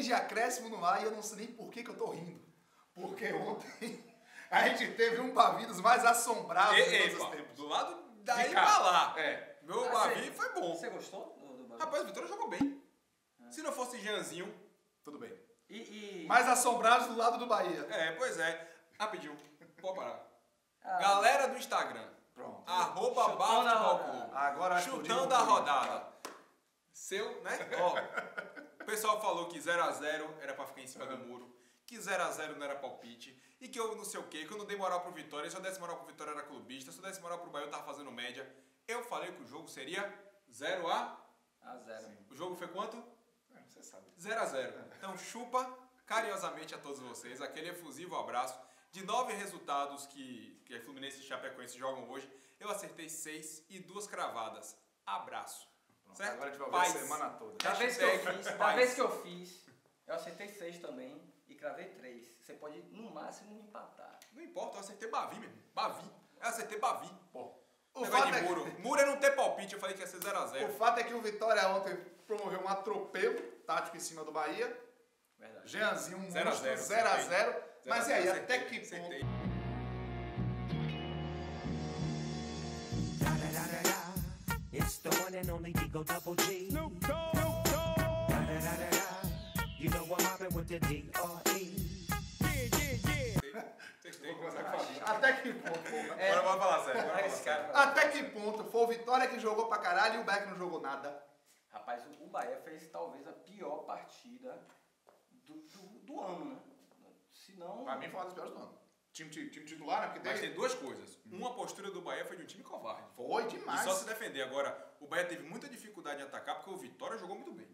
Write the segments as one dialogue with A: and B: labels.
A: de acréscimo no ar e eu não sei nem por que eu tô rindo. Porque ontem a gente teve um Bavi dos mais assombrados de todos os tempos.
B: Do lado daí pra lá.
A: É.
B: Meu Bavi foi bom.
C: Você gostou do Bavi?
B: Rapaz, o Vitória jogou bem. Se não fosse Jeanzinho,
A: Tudo bem.
C: E...
A: Mais assombrados do lado do Bahia.
B: pois é. Rapidinho, pode parar.
C: Ah,
B: Galera do Instagram,
A: Pronto.
B: @Bar Futebol Clube.
A: Agora acho que eu
B: Chutando
A: digo
B: a
A: tudo.
B: rodada. Seu, né? Ó, o pessoal falou que 0x0 era pra ficar em cima do muro, que 0x0 não era palpite, e que eu não sei o quê, que eu não dei moral pro Vitória, se eu desse moral pro Vitória era clubista, se eu desse moral pro Bahia eu tava fazendo média. Eu falei que o jogo seria 0x0. O jogo foi quanto?
A: Você sabe.
B: 0x0. Então chupa carinhosamente a todos vocês, aquele efusivo abraço. De 9 resultados que a Fluminense e Chapecoense jogam hoje, eu acertei 6 e 2 cravadas. Abraço.
A: Pronto,
B: Certo?
A: agora a gente vai ver
B: Paz.
A: a semana toda.
C: Da vez que eu fiz, eu acertei 6 também e cravei 3. Você pode, no máximo, empatar.
B: Não importa, eu acertei Bavi mesmo. Bavi. Eu acertei Bavi.
A: Pô, o
B: Negócio
A: fato,
B: de
A: é
B: muro. Muro é não ter palpite, eu falei que ia ser
A: o
B: 0x0.
A: fato é que o Vitória ontem promoveu um atropelo tático em cima do Bahia.
C: Verdade.
A: Jeanzinho, um
B: 0 a 0,
A: 0x0. Mas e aí, até que ponto?
B: Acertei.
D: It's the one and only Digo Double G. Snoop Dogg. You know I'm mobbing with the D.R.E.
B: Acertei.
A: Até que ponto?
B: Agora vamos falar sério. Agora
C: Esse
B: vamos falar sério.
C: cara...
A: Até que ponto foi o Vitória que jogou pra caralho e o Beck não jogou nada?
C: Rapaz, o Bahia fez talvez a pior partida do ano, né? Se não...
A: Pra mim foi uma das piores do ano. Time titular, né? Porque
B: Mas
A: teve...
B: tem duas coisas. Uma, a postura do Bahia foi de um time covarde.
A: Foi
B: E
A: demais.
B: só se defender. Agora, o Bahia teve muita dificuldade em atacar porque o Vitória jogou muito bem.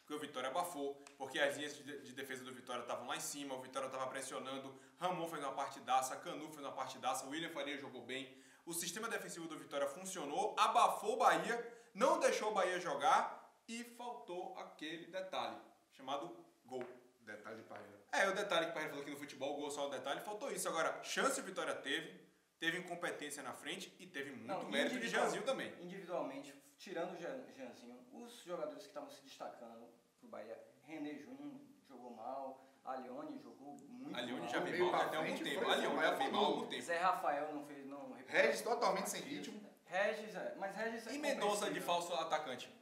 B: Porque o Vitória abafou, porque as linhas de defesa do Vitória estavam lá em cima, o Vitória estava pressionando, Ramon fez uma partidaça, Canu fez uma partidaça, o William Faria jogou bem. O sistema defensivo do Vitória funcionou, abafou o Bahia, não deixou o Bahia jogar e faltou aquele detalhe, chamado gol.
A: Detalhe de Parreira.
B: O detalhe que o Parreira falou aqui no futebol, o gol só o detalhe, faltou isso. Agora, chance o Vitória teve incompetência na frente e teve muito mérito de Jeanzinho também.
C: Individualmente, tirando o Jeanzinho, os jogadores que estavam se destacando pro Bahia, René Júnior jogou mal, Alione jogou muito mal.
B: Alione já vem
A: Meio
B: mal
A: pra
B: até algum
A: frente,
B: tempo.
A: foi,
B: Alione já vem mal há algum tempo.
C: Zé Rafael não fez, não recuperou.
A: Regis totalmente sem ritmo.
C: Regis, mas Regis é
B: E Mendonça de
C: compreensível.
B: falso atacante.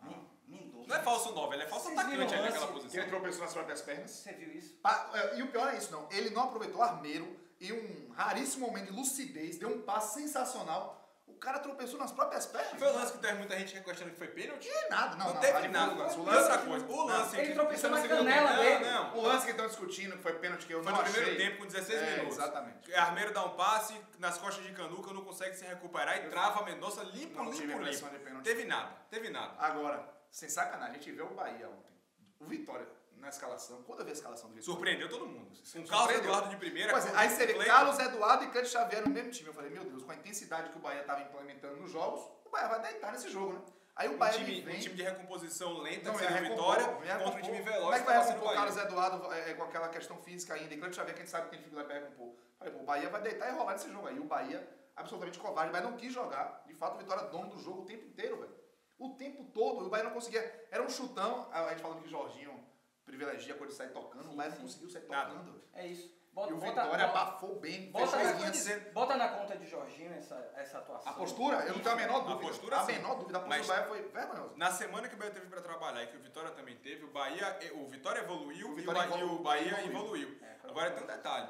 C: Mendonça.
B: Não é falso 9, ele é falso
C: Vocês
B: atacante
C: viram
B: ali
C: o
B: naquela
C: lance?
A: Que ele
B: posição.
A: tropeçou nas próprias pernas.
C: Você viu isso?
A: E o pior é isso, não. Ele não aproveitou Armeiro e um raríssimo momento de lucidez, deu um passe sensacional. O cara tropeçou nas próprias pernas.
B: Foi o lance que teve muita gente questionando que foi pênalti?
A: Que nada, não.
B: Não teve
A: ali
B: nada.
A: foi o lance.
B: E
A: O lance
B: outra coisa, o lance
C: Ele
B: que
C: tropeçou
A: isso é no
C: na
A: segundo
C: canela
A: tempo.
C: dele.
B: Não,
A: O lance que estão discutindo, que foi pênalti, que eu
B: foi
A: não
B: no
A: achei.
B: primeiro tempo com 16 minutos.
A: Exatamente.
B: Armeiro dá um passe nas costas de Canuca, não consegue se recuperar e trava a Mendonça limpo.
A: Não tive impressão de pênalti.
B: Teve nada.
A: Agora, sem sacanagem, a gente vê o Bahia ontem. O Vitória na escalação. Quando eu vi a escalação do Vitória...
B: Surpreendeu todo mundo. Com
A: Surpreendeu.
B: Carlos Eduardo de primeira.
A: Pois é,
B: com
A: aí você vê
B: Cleiton.
A: Carlos Eduardo e Cante Xavier no mesmo time. Eu falei, meu Deus, com a intensidade que o Bahia estava implementando nos jogos, o Bahia vai deitar nesse jogo, né? Aí o Bahia
B: Um
A: vem...
B: time de recomposição lenta,
A: Não,
B: que seria
A: ia
B: o Vitória,
A: recompor,
B: contra um time veloz.
A: Como é que
B: que
A: vai
B: tava sendo
A: recompor o
B: Bahia.
A: Carlos Eduardo com aquela questão física ainda? E Cante Xavier, que a gente sabe que tem dificuldade para recompor. Falei, pô, o Bahia vai deitar e rolar nesse jogo aí. O Bahia, absolutamente covarde, mas não quis jogar. De fato, o Vitória é dono do jogo o tempo inteiro, velho. O tempo todo. O Bahia não conseguia... Era um chutão, a gente falando que Jorginho privilegia quando ele sai tocando, o Bahia não conseguiu sair
B: Nada.
A: tocando.
C: É isso.
A: E o Vitória abafou bem,
C: Bota,
A: fechou as
C: na,
A: linhas.
C: bota na conta de Jorginho essa atuação.
A: A postura, eu não tenho a menor
B: A
A: dúvida.
B: postura,
A: a
B: sim.
A: menor dúvida. A postura
B: Mas-
A: do Bahia foi vergonhosa.
B: Na semana que o Bahia teve para trabalhar e que o Vitória também teve, o Vitória evoluiu
A: O Vitória
B: e o Bahia evoluiu.
C: Foi
B: Agora
C: bom.
B: tem um detalhe.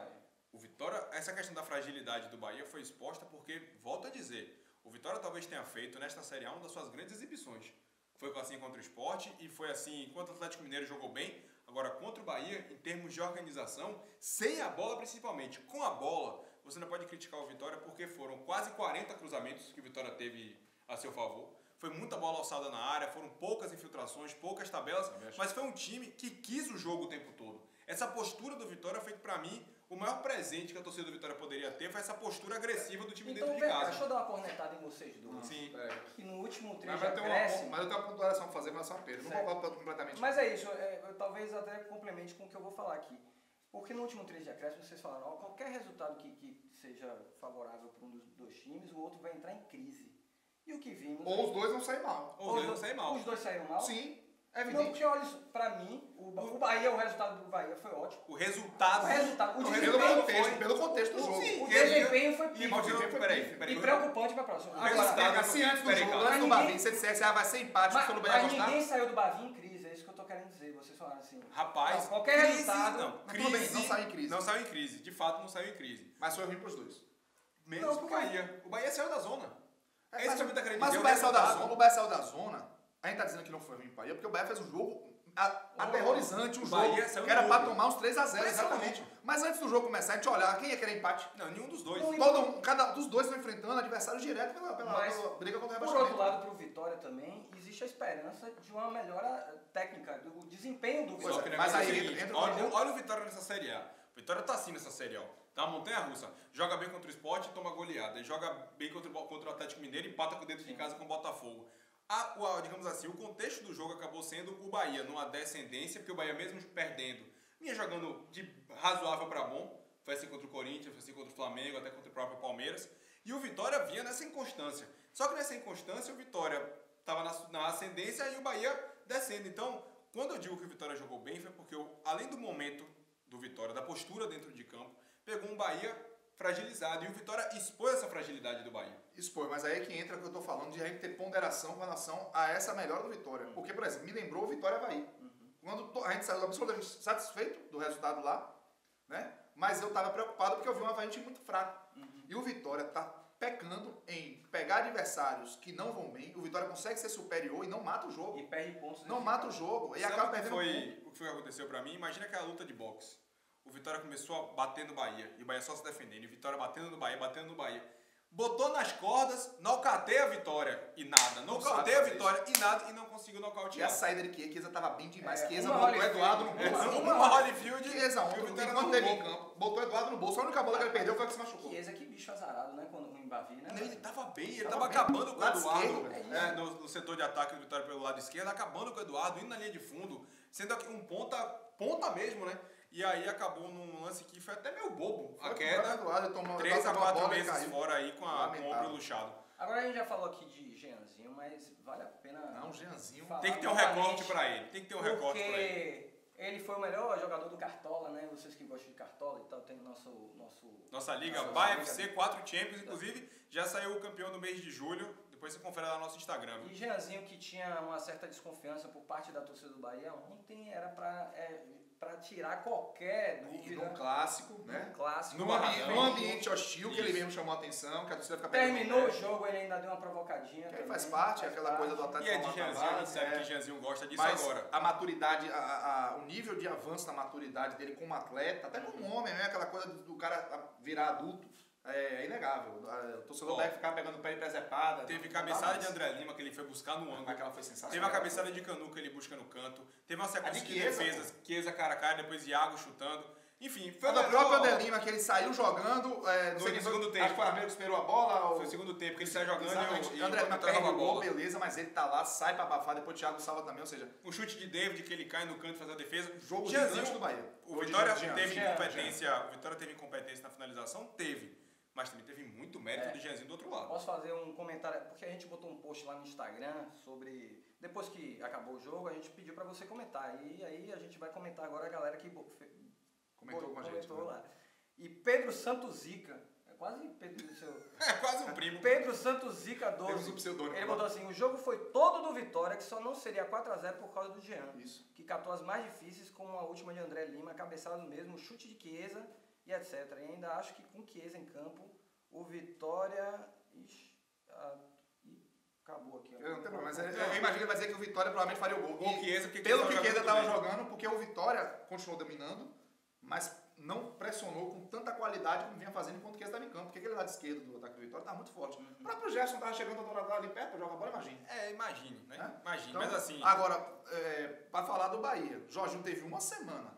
B: O Vitória, essa questão da fragilidade do Bahia foi exposta porque, volto a dizer, o Vitória talvez tenha feito nesta Série A uma das suas grandes exibições. Foi assim contra o Sport e foi assim enquanto o Atlético Mineiro jogou bem. Agora, contra o Bahia, em termos de organização, sem a bola principalmente, com a bola, você não pode criticar o Vitória porque foram quase 40 cruzamentos que o Vitória teve a seu favor. Foi muita bola alçada na área, foram poucas infiltrações, poucas tabelas, mas foi um time que quis o jogo o tempo todo. Essa postura do Vitória foi, pra mim, o maior presente que a torcida do Vitória poderia ter foi essa postura agressiva do time
C: Então,
B: dentro de
C: vem cá,
B: casa.
C: deixa eu dar uma cornetada em vocês dois.
B: Sim.
C: Que no último trecho
A: Mas eu tenho
C: acréscimo...
A: uma pontuação a fazer em relação a Pedro. Não
C: Certo.
A: concordo completamente.
C: Mas é isso, eu talvez até complemente com o que eu vou falar aqui. Porque no último trecho de acréscimo vocês falaram, ó, qualquer resultado que seja favorável para um dos dois times, o outro vai entrar em crise. E o que vimos...
A: Ou os dois vão sair mal.
B: Ou os dois não saem mal.
C: Os dois saíram mal?
A: Sim. É
C: Não,
A: evidente.
C: porque olha, isso, pra mim, o Bahia, o resultado do Bahia foi ótimo.
B: O resultado...
C: O
A: Pelo
C: desempenho
A: pelo contexto do jogo.
B: Sim.
C: o desempenho foi
B: E,
C: pífio.
B: peraí.
C: E preocupante pra próxima.
B: Agora,
C: Agora,
A: Se antes do
B: Peraí,
A: jogo,
B: cara.
A: antes do
C: Mas
A: Bavi, você dissesse, vai ser empate,
C: mas,
A: você não vai
C: mas
A: gostar.
C: ninguém saiu do Bahia em crise, é isso que eu tô querendo dizer. Vocês falaram assim.
B: Rapaz,
C: Não, qualquer
B: crise,
C: resultado-
B: Não,
A: Mas tudo bem, não saiu em crise.
B: Não saiu em crise. De fato, não saiu em crise.
A: Mas foi ruim pros dois.
B: Menos
C: Não,
B: pro
C: porque-
B: Bahia. O Bahia saiu da zona. É isso
A: Mas
B: que a gente tá querendo
A: mas
B: dizer.
A: o Bahia saiu da
B: resultado.
A: zona. O Bahia saiu da zona. A gente tá dizendo que não foi ruim pro Bahia, porque o Bahia fez um jogo aterrorizante, um
B: O
A: jogo
B: Bahia saiu
A: que era
B: do
A: pra
B: jogo.
A: tomar uns 3-0.
B: Exatamente.
A: Mas antes do jogo começar, a gente olhar quem ia querer empate.
B: Não, nenhum dos dois.
C: Não,
A: Cada dos dois estão enfrentando adversários direto pela
C: Mas,
A: pela briga contra o
C: por
A: rebaixamento.
C: outro lado, pro Vitória também, existe a esperança de uma melhora técnica, do desempenho do
A: Pois
B: Só
A: é,
B: que o
C: Vitória.
A: mas
B: negócio
A: aí
B: é o seguinte,
A: entra
B: olha o Vitória nessa Série A. O Vitória tá assim nessa Série A. Tá uma montanha russa. Joga bem contra o Sport, toma goleada. Joga bem contra o Atlético Mineiro, empata dentro de casa com o Botafogo. Digamos assim, o contexto do jogo acabou sendo o Bahia numa descendência, porque o Bahia mesmo perdendo, vinha jogando de razoável para bom. Foi assim contra o Corinthians, foi assim contra o Flamengo, até contra o próprio Palmeiras. E o Vitória vinha nessa inconstância. Só que nessa inconstância o Vitória estava na ascendência e o Bahia descendo. Então, quando eu digo que o Vitória jogou bem, foi porque, além do momento do Vitória, da postura dentro de campo, pegou um Bahia fragilizado. E o Vitória expôs essa fragilidade do Bahia.
A: Expor, mas aí é que entra o que eu tô falando de a gente ter ponderação com relação a essa melhora do Vitória. Porque, por exemplo, me lembrou o Vitória Avaí. Quando a gente saiu absolutamente satisfeito do resultado lá, né? Mas eu tava preocupado porque eu vi um Avaí um time muito fraco. E o Vitória tá pecando em pegar adversários que não vão bem. O Vitória consegue ser superior e não mata o jogo.
C: E perde pontos.
A: Não
C: nesse
A: mata o
C: caso.
A: jogo. E
B: Sabe
A: acaba
B: o que
A: perdendo ponto.
B: o que foi que aconteceu pra mim? Imagina aquela luta de boxe. O Vitória começou a bater no Bahia. E o Bahia só se defendendo. E o Vitória batendo no Bahia. Botou nas cordas, nocauteia a Vitória e nada. Nocauteia a
A: fazer
B: Vitória e nada. E não conseguiu
A: E
B: nocautear.
A: a saída de Chiesa tava bem demais.
C: É,
A: Chiesa
C: uma
A: botou
C: Holyfield.
A: Eduardo no bolso.
B: Uma Holyfield.
A: Chiesa
B: e o
A: ontem,
B: Vitória
A: enquanto teve em
B: derrubou.
A: campo, botou Eduardo no bolso. A única bola que ele perdeu foi a que se machucou.
C: Chiesa, que bicho azarado, né? Quando o Bavi, né?
B: Ele tava bem, ele
A: Tava
B: tava
A: bem.
B: acabando com o
A: Lado
B: Eduardo.
A: esquerdo, velho.
B: No setor de ataque do Vitória pelo lado esquerdo, acabando com o Eduardo, indo na linha de fundo, sendo aqui um ponta mesmo, né? E aí acabou num lance que foi até meio bobo. A queda,
A: Eduardo tomou
B: 3 a
A: tomou
B: 4
A: bola e
B: meses
A: caiu.
B: fora aí com o
A: Lamentável.
B: ombro luxado.
C: Agora a gente já falou aqui de Jeanzinho, mas vale a pena.
A: Não, Jeanzinho.
C: falar
B: Tem que ter um
C: novamente,
B: recorte pra ele. Tem que ter um recorte pra ele.
C: Porque ele foi o melhor jogador do Cartola, né? Vocês que gostam de Cartola e tal, tem nosso
B: Nossa liga,
C: Nossa
B: Bahia
C: liga.
B: FC 4 Champions, inclusive já saiu o campeão do mês de julho. Depois você confere lá no nosso Instagram.
C: E Jeanzinho, que tinha uma certa desconfiança por parte da torcida do Bahia, ontem era pra tirar qualquer
A: E
C: dúvida.
A: num clássico, né?
C: Um clássico.
B: No
A: Num
B: Barradão.
A: ambiente hostil que ele
B: Isso.
A: mesmo chamou a atenção, que a torcida fica pegando
C: Terminou
A: no
C: o
A: pé.
C: jogo, ele ainda deu uma provocadinha.
A: Que aí
C: também,
A: faz parte,
C: faz
A: aquela
C: parte.
A: coisa do
B: E
A: Atlético
B: é de
A: tomar
B: Jeanzinho, a gente
A: base,
B: sabe
A: é.
B: que Jeanzinho gosta disso
A: Mas
B: agora.
A: a maturidade, o nível de avanço na maturidade dele como atleta, até como homem, né? Aquela coisa do cara virar adulto, é inegável. O torcedor
B: Ó,
A: vai ficar pegando o pé de presepada.
B: Teve
A: não
B: cabeçada
A: dá
B: de
A: mais.
B: André Lima que ele foi buscar no ângulo.
A: Aquela foi sensacional.
B: Teve uma cabeçada de Canu que ele busca no canto. Teve uma sequência
A: A de
B: de
A: Chiesa,
B: defesas. Chiesa cara a cara, depois Iago chutando. Enfim, foi
A: Foi
B: o
A: do
B: melhor-
A: próprio André Lima, que ele saiu jogando, não sei
B: No
A: quem
B: segundo
A: foi,
B: tempo.
A: acho que foi o Flamengo que esperou a bola. ou-
B: Foi o segundo tempo que ele saiu jogando
A: Exatamente.
B: e
A: André Lima
B: encontrava
A: perde
B: a
A: o gol,
B: bola.
A: beleza, mas ele tá lá, sai pra abafar, depois o Thiago salva também, ou seja,
B: Um chute de David que ele cai no canto e faz a defesa.
A: jogo
B: Jeanzinho,
A: gigante do Bahia.
B: O
A: Gol de
B: Vitória
A: Jean,
B: teve
C: Jean,
B: incompetência. O Vitória teve incompetência na finalização? Teve. Mas também teve muito mérito
C: É.
B: do Jeanzinho do outro lado.
C: Posso fazer um comentário, porque a gente botou um post lá no Instagram sobre... Depois que acabou o jogo, a gente pediu pra você comentar. E aí a gente vai comentar agora a galera que
A: Comentou com a gente.
C: comentou
A: né?
C: lá. E Pedro Santos Zica, é quase Pedro do seu...
B: É quase um primo.
C: Pedro Santos Zica
A: Temos o
C: 12.
A: pseudônimo.
C: Ele botou assim, o jogo foi todo do Vitória, que só não seria 4-0 por causa do Jean.
A: Isso.
C: Que catou as mais difíceis, como a última de André Lima, cabeçada mesmo, chute de Chiesa e etc. E ainda acho que com Chiesa em campo, o Vitória... Ixi, acabou aqui. ó.
A: Eu não tenho problema, mas eu imagino que ele vai dizer que o Vitória provavelmente faria o gol.
B: Gol
A: E
B: Chiesa, porque
A: pelo que
B: Chiesa
A: Chiesa
B: joga
A: estava
B: muito bem.
A: jogando, porque o Vitória continuou dominando, mas não pressionou com tanta qualidade como vinha fazendo enquanto o Chiesa estava em campo. Porque aquele lado esquerdo do ataque do Vitória estava muito forte. O próprio Gerson estava chegando ali perto para jogar a bola, imagina.
B: É, imagine, né?
A: Né?
B: Imagine.
A: Então,
B: Mas assim,
A: Agora, para falar do Bahia, Jorginho teve uma semana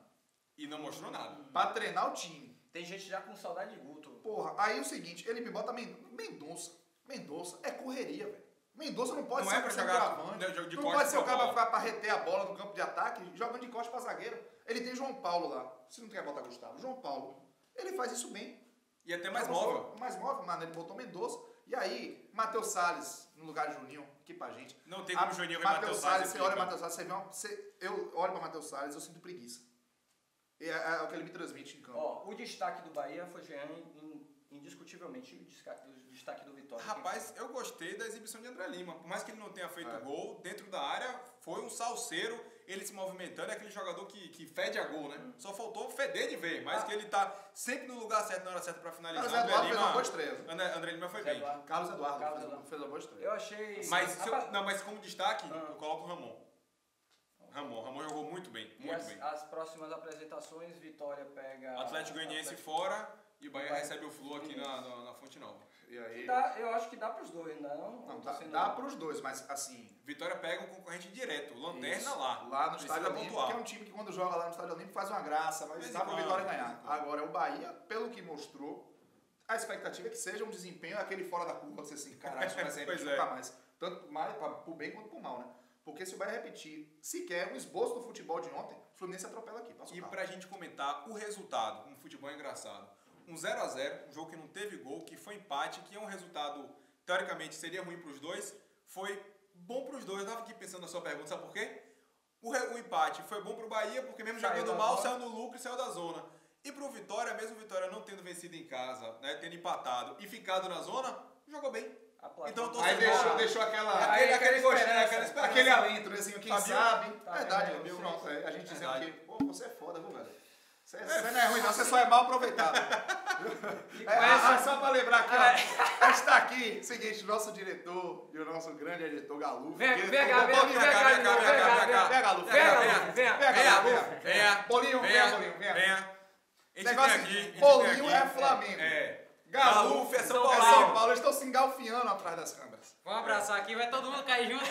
B: e não mostrou nada.
A: para treinar o time.
C: Tem gente já com saudade de Guto.
A: Porra, aí é o seguinte, ele me bota Mendonça. Mendonça é correria, velho. Mendonça não pode
B: Não
A: ser
B: é pra
A: um
B: jogar
A: centroavante.
B: de
A: Não
B: costas
A: pode ser o
B: pra
A: cara
B: bola.
A: pra reter a bola no campo de ataque, jogando de costas pra zagueiro. Ele tem João Paulo lá. Se não quer botar Gustavo, João Paulo. Ele faz isso bem.
B: E até mais
A: Tá
B: móvel.
A: Mais móvel, mano. Ele botou Mendonça. E aí, Matheus Salles, no lugar de Juninho, que pra gente.
B: Não tem como o Juninho ver
A: Matheus Salles, você
B: aqui,
A: olha o
B: cara.
A: Matheus Salles, eu olho pra Matheus Salles, eu sinto preguiça. É o que ele me transmite em campo.
C: Ó, o destaque do Bahia foi Jean, indiscutivelmente o destaque do Vitória.
B: Rapaz, eu gostei da exibição de André Lima. Por mais que ele não tenha feito gol, dentro da área foi um salseiro, ele se movimentando, é aquele jogador que fede a gol, né? Só faltou feder de ver, mas que ele tá sempre no lugar certo, na hora certa pra finalizar.
A: Carlos Eduardo fez uma boa estreia.
B: André Lima foi bem.
A: Carlos Eduardo fez uma boa estreia.
C: Eu achei...
B: Mas como destaque, eu coloco o Ramon. Ramon jogou muito bem, muito bem.
C: As próximas apresentações, Vitória pega...
B: Atlético Goianiense fora e o Bahia recebe o Flu aqui na Fonte Nova.
A: E aí...
C: Eu acho que dá pros dois, não?
A: Não, dá pros dois, mas assim...
B: Vitória pega um concorrente direto, Lanterna
A: Isso.
B: lá.
A: Lá no
B: Precisa
A: Estádio Olímpico,
B: pontuar.
A: que é um time que quando joga lá no Estádio Olímpico faz uma graça, mas dá pra
B: quando,
A: Vitória ganhar.
B: claro.
A: Agora, o Bahia, pelo que mostrou, a expectativa é que seja um desempenho aquele fora da curva, você assim, caralho, isso vai ser
B: Pois
A: nunca mais. Tanto mais pro bem quanto pro mal, né? Porque se o Bahia repetir sequer um esboço do futebol de ontem, o Fluminense atropela aqui. Passa o
B: E
A: carro.
B: pra gente comentar o resultado, como futebol é engraçado. Um 0x0, um jogo que não teve gol, que foi empate, que é um resultado, teoricamente, seria ruim pros dois, foi bom pros dois. Eu tava aqui pensando na sua pergunta, sabe por quê? O empate foi bom pro Bahia, porque mesmo jogando mal, saiu no lucro e saiu da zona. E pro Vitória, mesmo o Vitória não tendo vencido em casa, né, tendo empatado e ficado na zona, jogou bem. Então,
A: Aí deixou aquela...
B: aquele gostinho, aquela esperança.
A: Aquele alento, né? Assim, quem
B: Sabia?
A: sabe.
C: Tá
A: Verdade,
C: vendo?
A: viu? Pronto, a gente dizendo
B: Verdade.
A: que, pô, você é foda, viu, velho? Você não é ruim, não, você só é mal aproveitado. Só pra lembrar aqui, ó. Está aqui, seguinte, o nosso diretor e o nosso grande editor Galuf.
C: Vem
A: Venha, Galuf.
B: Venha.
A: Bolinho, venha.
B: Venha. Esse
A: Negócio
B: aqui,
A: de Bolinho é Flamengo.
B: Galuf
A: Galuf
B: é São
A: é
B: Paulo.
A: São Paulo. Eu estou se engalfiando atrás das câmeras.
E: Vamos abraçar aqui, vai todo mundo cair junto.